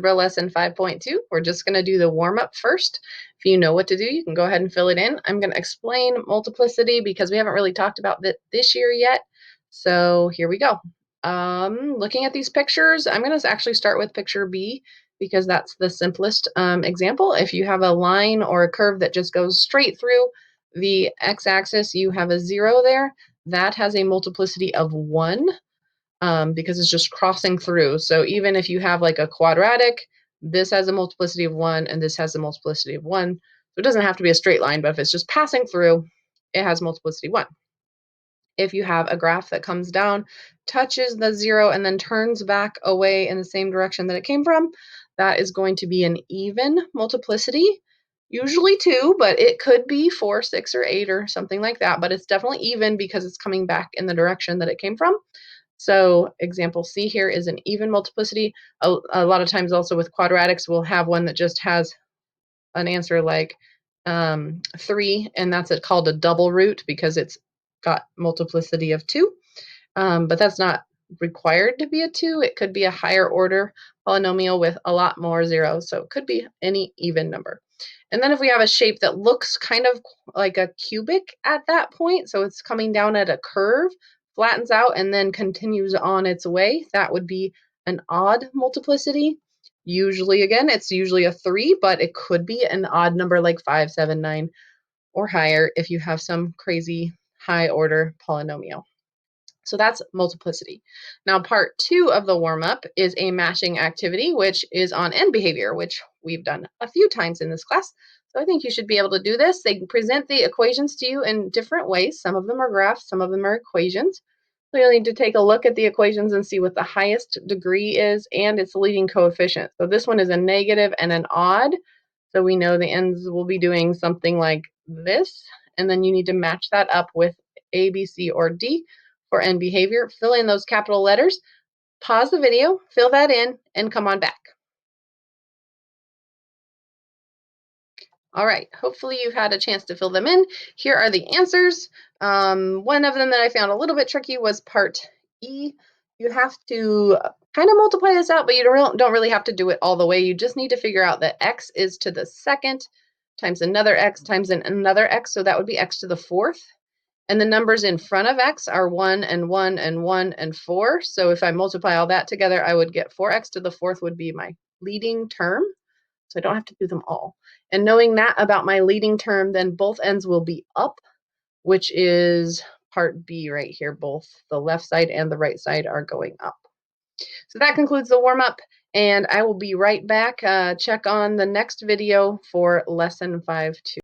Lesson 5.2. We're just going to do the warm-up first. If you know what to do, you can go ahead and fill it in. I'm going to explain multiplicity because we haven't really talked about that this year yet. So here we go. Looking at these pictures, I'm going to actually start with picture B because that's the simplest example. If you have a line or a curve that just goes straight through the x-axis, you have a 0 there. That has a multiplicity of 1. Because it's just crossing through. So even if you have like a quadratic, this has a multiplicity of 1 and this has a multiplicity of 1. So it doesn't have to be a straight line, but if it's just passing through, it has multiplicity 1. If you have a graph that comes down, touches the 0, and then turns back away in the same direction that it came from, that is going to be an even multiplicity. Usually 2, but it could be 4, 6, or 8 or something like that. But it's definitely even because it's coming back in the direction that it came from. So example C here is an even multiplicity. A lot of times also with quadratics, we'll have one that just has an answer like 3, and that's called a double root because it's got multiplicity of 2. But that's not required to be a 2. It could be a higher order polynomial with a lot more zeros. So it could be any even number. And then if we have a shape that looks kind of like a cubic at that point, so it's coming down at a curve, flattens out, and then continues on its way, that would be an odd multiplicity. Usually, again, it's usually a 3, but it could be an odd number like 5, 7, 9, or higher if you have some crazy high order polynomial. So that's multiplicity. Now, part 2 of the warm-up is a matching activity, which is on end behavior, which we've done a few times in this class. So I think you should be able to do this. They present the equations to you in different ways. Some of them are graphs, some of them are equations. So you'll need to take a look at the equations and see what the highest degree is and its leading coefficient. So this one is a negative and an odd. So we know the ends will be doing something like this. And then you need to match that up with A, B, C, or D for end behavior. Fill in those capital letters, pause the video, fill that in, and come on back. All right, hopefully you've had a chance to fill them in. Here are the answers. One of them that I found a little bit tricky was part E. You have to kind of multiply this out, but you don't really have to do it all the way. You just need to figure out that x is to the second times another x times another x, so that would be x to the fourth. And the numbers in front of x are 1 and 1 and 1 and 4. So if I multiply all that together, I would get 4x to the fourth would be my leading term. So I don't have to do them all. And knowing that about my leading term, then both ends will be up, which is part B right here. Both the left side and the right side are going up. So that concludes the warm-up, and I will be right back. Check on the next video for lesson 5.2.